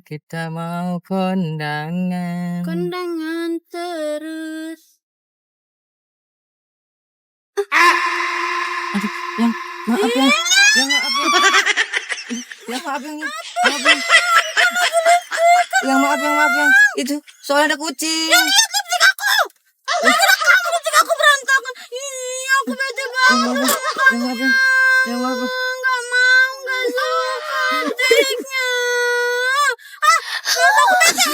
kita mau kondangan. Kondangan terus. Aduh, yang maaf ya. Yang maaf ya. Yang maaf yang yang itu soalnya ada kucing. Lihat lipstik aku. Lipstik aku berantakan. Ih, aku bete banget. Yang maaf. Nggak mau, nggak suka lipstiknya. Kenapa aku bete?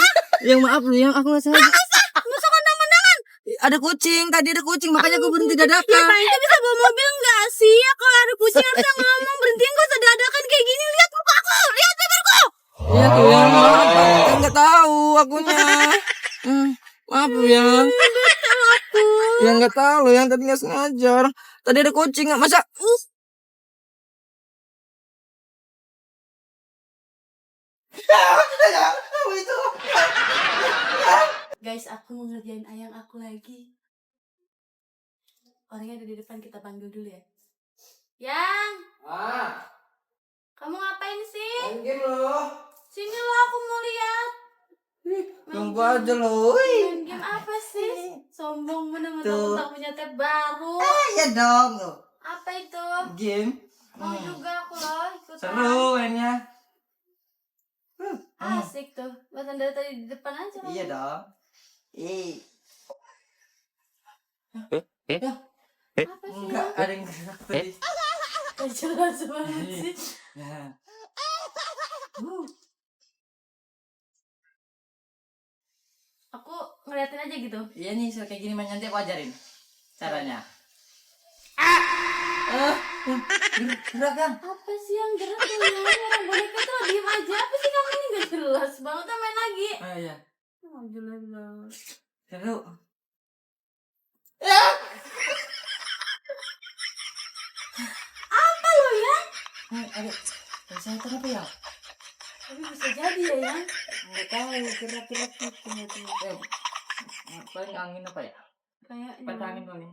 Yang maaf lu, yang aku nggak sengaja. Masa kondangan? Ada kucing, tadi ada kucing, makanya aku berhenti Ya dadakan. Pak, itu bisa bawa mobil nggak sih? Ya kalau ada kucing harusnya ngomong, berhenti nggak usah dadakan kayak gini. Lihat muka aku, lihat bibirku. Iya tuh yang maaf, kan nggak tahu akunya. Maaf lu yang. Yang nggak tahu lu yang tadi nggak sengaja. Tadi ada kucing, nggak masa? Guys, aku mau ngerjain ayang aku lagi. Orangnya ada di depan, kita panggil dulu ya. Yang, kamu ngapain sih? Main game lo. Sini lo, aku mau lihat. Tunggu aja lo. Main game apa sih? Sombong bener, mentang punya tab baru. Ya dong lo. Apa itu? Game. Mau juga aku loh ikutan. Seru mainnya. Asik tuh. Bahkan dari tadi di depan aja. Iya dong. Apa sih? Enggak ada yang gerak tadi. Jelas banget sih. Ya. Aku ngeliatin aja gitu. Iya nih, kayak gini main nanti aku ajarin caranya. Gerak kan? Apa sih yang gerak tuh? Orang boneka tuh diem aja. Apa sih kamu ini gak jelas banget? Main lagi. Oh iya. Oh, jelas banget. Seru. Apa lo ya? Ada saya apa ya? Tapi bisa jadi ya yang. Nggak tahu gerak-gerak gitu. Paling angin apa ya? Kayak Paling angin paling.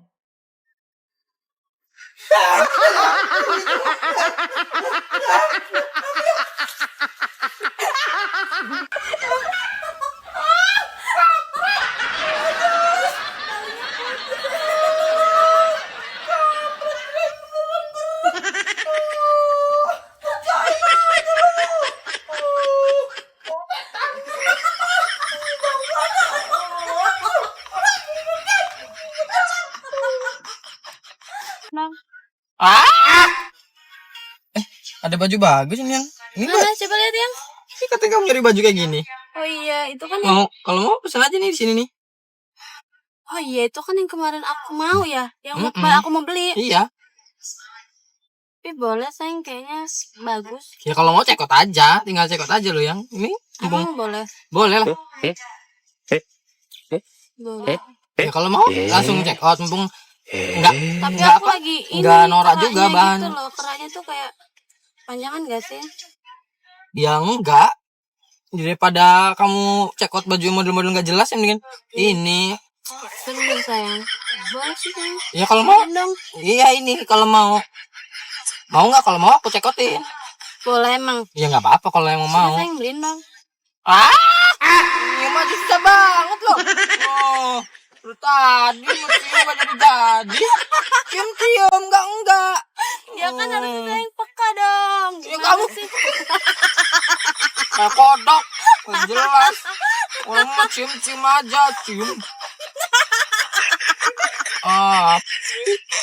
Ada baju bagus nih yang. Ini mana coba lihat yang. Ini katanya kamu nyari baju kayak gini. Oh iya, itu kan Mau kalau mau pesan aja nih di sini nih. Oh iya, itu kan yang kemarin aku mau ya, yang aku mau beli. Iya. Tapi boleh sayang, kayaknya bagus. Ya kalau mau cekot aja, tinggal cekot aja lo yang. Ini Emang boleh? boleh lah. Boleh. Ya kalau mau langsung cekot mumpung enggak. Tapi enggak aku apa, lagi ini enggak norak juga kerahnya bahan. gitu loh, kerahnya tuh kayak panjangan gak sih? Ya enggak. Daripada kamu cekot baju model-model enggak jelas yang mendingan ini. Seru sayang. Boleh sih sayang. Ya kalau mau. Dong. Iya ini kalau mau. Mau nggak? Kalau mau aku cekotin. Boleh emang. Ya nggak apa-apa kalau yang mau. Sayang beliin dong. Ini mah susah banget loh. Oh, lu tadi mesti nggak jadi. Cium-cium enggak. Ya kan harus sayang peka dong. Ya kamu sih? Kayak kodok. Nggak jelas. Orang mau cium-cium aja, cium.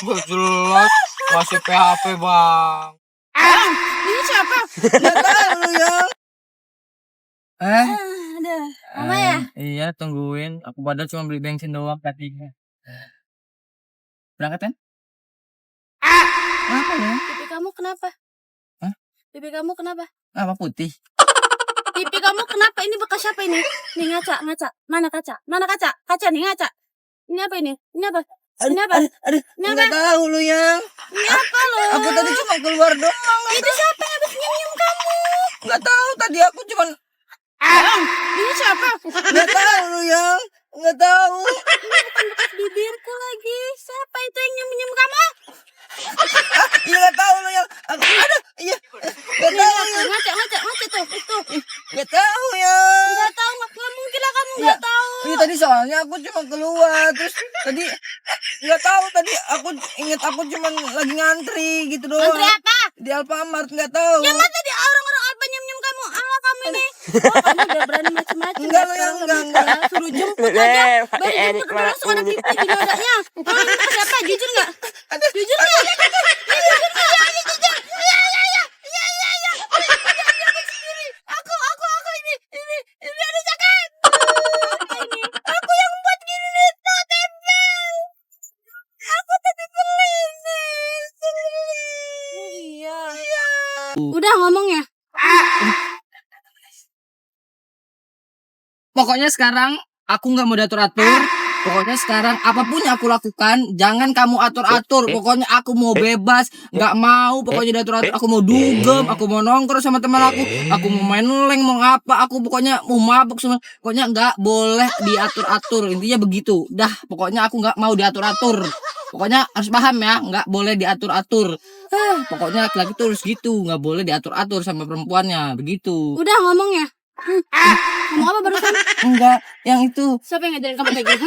Nggak jelas. Masih PHP bang. Ini siapa? Nggak tahu lu yang. Ada. Mama ya? Iya, tungguin. Aku padahal cuma beli bensin doang tadinya. Berangkat kan? Apa ya? Pipi kamu kenapa? Hah? Pipi kamu kenapa? Apa putih? Pipi kamu kenapa? Ini bekas siapa ini? Nih ngaca. Mana kaca? Kaca nih ngaca. Ini apa ini? Ini apa? Ini apa? Aduh, Ini nggak apa? tahu lu yang. Ini apa lo? Aku tadi cuma keluar doang. Itu siapa yang habis nyium kamu? Nggak tahu tadi aku cuma. Ini siapa? Nggak tahu lu yang. Nggak tahu. Ini bukan bekas bibirku lagi. Siapa itu yang nyium kamu? Iya nggak tahu lu yang. Aduh, iya. Nggak tahu yang. Ngaca tuh. Itu. Nggak tahu yang. soalnya aku cuma keluar terus tadi nggak tahu tadi aku inget aku cuma lagi ngantri gitu doang. Ngantri apa? Di Alfamart nggak tahu. Ya masa di orang-orang apa nyem-nyem kamu? Allah kamu ini. Oh, kamu udah berani macam-macam. Enggak, ya, lo sekarang yang lebih enggak. Suruh jemput aja. Baru jemput udah langsung ada titik di dadanya. Kalau minta ke siapa? Jujur nggak? Jujur nggak? Jujur nggak? Ini jujur. Iya. Aku ini ada sakit. Ini aku yang buat gini nih, tuh tempel. Aku tadi beli nih. Iya. Udah ngomong ya. Pokoknya sekarang aku nggak mau diatur-atur. Pokoknya sekarang apapun yang aku lakukan, jangan kamu atur-atur. Pokoknya aku mau bebas, nggak mau. Pokoknya diatur-atur. Aku mau dugem, aku mau nongkrong sama teman aku mau main leng, mau apa? Aku pokoknya mau mabuk semua. Pokoknya nggak boleh diatur-atur. Intinya begitu. Dah, pokoknya aku nggak mau diatur-atur. Pokoknya harus paham ya, nggak boleh diatur-atur. Pokoknya laki-laki tuh harus gitu, nggak boleh diatur-atur sama perempuannya, begitu. Udah ngomong ya. Ngomong apa barusan? Enggak, yang itu. Siapa yang ngajarin kamu kayak gitu?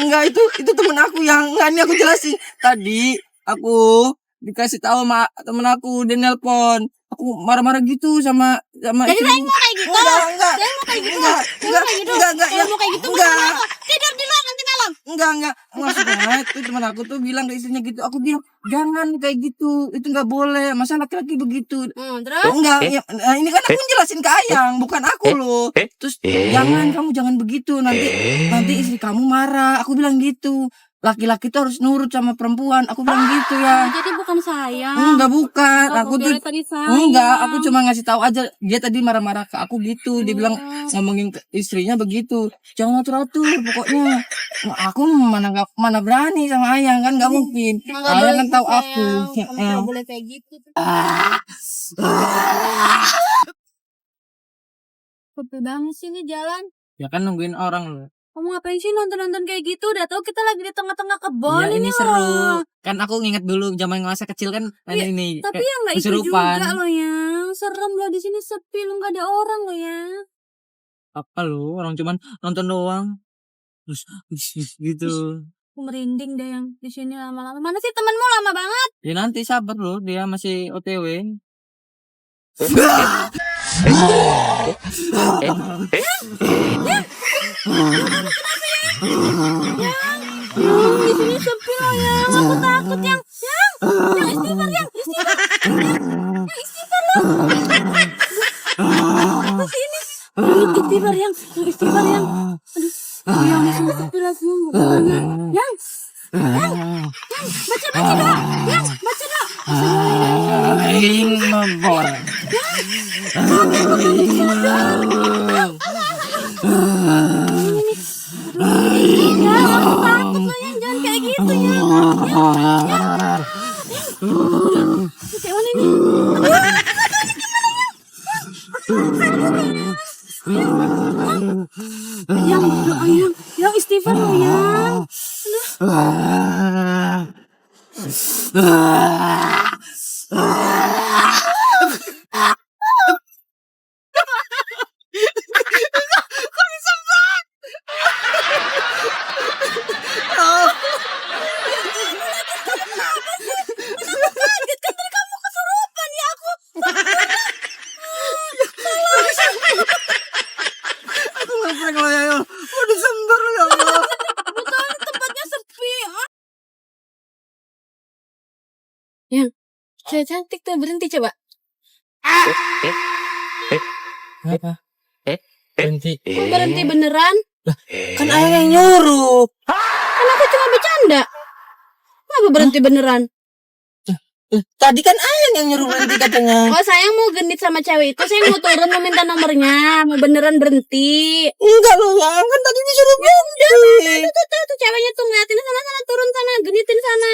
Enggak, itu temen aku yang enggak, ini aku jelasin. Tadi aku dikasih tahu sama temen aku, dia nelpon. Aku marah-marah gitu sama Jadi saya mau kayak gitu. Enggak. Saya mau kayak gitu. Enggak. Saya mau kayak gitu. Enggak. Tidur di luar nanti malam. Enggak. Maksudnya itu teman aku tuh bilang ke istrinya gitu. Aku bilang, "Jangan kayak gitu. Itu enggak boleh. Masa laki-laki begitu?" Terus? Enggak, nah ini kan aku jelasin ke Ayang, bukan aku loh. Terus kamu jangan begitu, nanti istri kamu marah. Aku bilang gitu. Laki-laki tuh harus nurut sama perempuan. Aku bilang gitu ya. Jadi bukan saya. Enggak, bukan. Aku tuh tadi saya. enggak, aku cuma ngasih tahu aja. Dia tadi marah-marah ke aku gitu. Dia bilang ngomongin ke istrinya begitu. Jangan atur-atur pokoknya. Nah, aku mana berani sama Ayang kan, enggak mungkin. Ayang kan tahu aku. Kamu nggak boleh kayak gitu. Capek banget sih ini jalan. Ya kan nungguin orang loh. Kamu ngapain sih nonton-nonton kayak gitu? Udah tahu kita lagi di tengah-tengah kebon Ya, ini ini loh. seru. Kan aku nginget dulu zaman masa kecil kan Iya, ini. Tapi yang nggak itu kesurupan. juga loh ya. Serem loh di sini sepi loh, nggak ada orang loh ya. Apa lu? Orang cuman nonton doang. Terus gitu. Aku merinding deh yang di sini lama-lama. Mana sih temenmu lama banget? Ya nanti sabar loh, dia masih OTW. Di sini sepi loh ya. Aku takut yang istighfar loh. Ke sini. Istighfar yang. Aduh, yang di sini sepi lagi. Yang. Baca doa. Yang, baca doa. Ya, aku takut loh yang jangan kayak gitu ya. Kayak mana ini? Yang berdoa yang istighfar loh yang. Aku ngeprank lo ya. Mau disembar ya Allah. Betul, tempatnya sepi. Yang cewek cantik tuh berhenti coba. Apa? Berhenti. Kok berhenti beneran? Kan Ayang yang nyuruh. Kan aku cuma bercanda. Kenapa berhenti beneran? Tadi kan Ayang yang nyuruh berhenti katanya. Oh, saya mau genit sama cewek itu. Saya mau turun mau minta nomornya. Mau beneran berhenti. Enggak loh, Yang kan tadi disuruh berhenti. Tuh ceweknya tuh ngeliatin sana turun sana, genitin sana.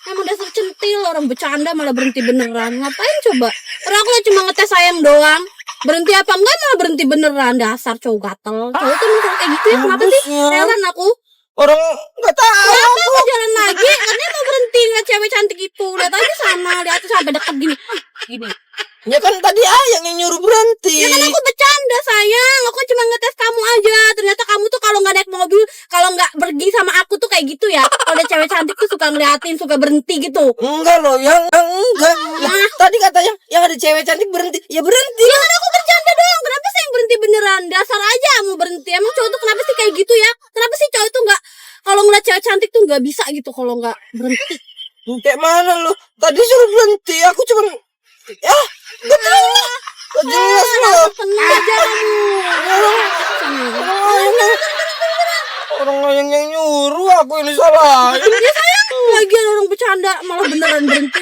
Emang dasar centil, orang bercanda malah berhenti beneran. Ngapain coba? Orang aku cuma ngetes sayang doang. Berhenti apa enggak malah berhenti beneran. Dasar cowok gatel. Cowok tuh emang kayak gitu ya. Kenapa sih? Heran aku. Orang nggak tahu. Kenapa mau jalan lagi? Katanya mau berhenti ngeliat cewek cantik itu. Lihat aja sana, lihat tuh sampai dekat gini. Gini. Ya kan tadi Ayang yang nyuruh berhenti. Ya kan aku bercanda sayang. Aku cuma ngetes kamu aja. Ternyata kamu tuh kalau kalau nggak pergi sama aku tuh kayak gitu ya. Kalau ada cewek cantik tuh suka ngeliatin, suka berhenti gitu. Enggak loh, yang enggak. Lah, tadi katanya yang ada cewek cantik berhenti. Ya berhenti. Ya kan aku bercanda doang. Kenapa sih yang berhenti beneran? Dasar aja mau berhenti. Emang cowok tuh kenapa sih kayak gitu ya? Kenapa sih cowok tuh nggak kalau ngeliat cewek cantik tuh nggak bisa gitu kalau nggak berhenti? Kayak mana lu? Tadi suruh berhenti, aku cuman ya, gak tahu. Gak jelas loh. Tenang aja kamu. Orang lain yang nyuruh, aku ini salah. Dia sayang. Lagian orang bercanda malah beneran berhenti.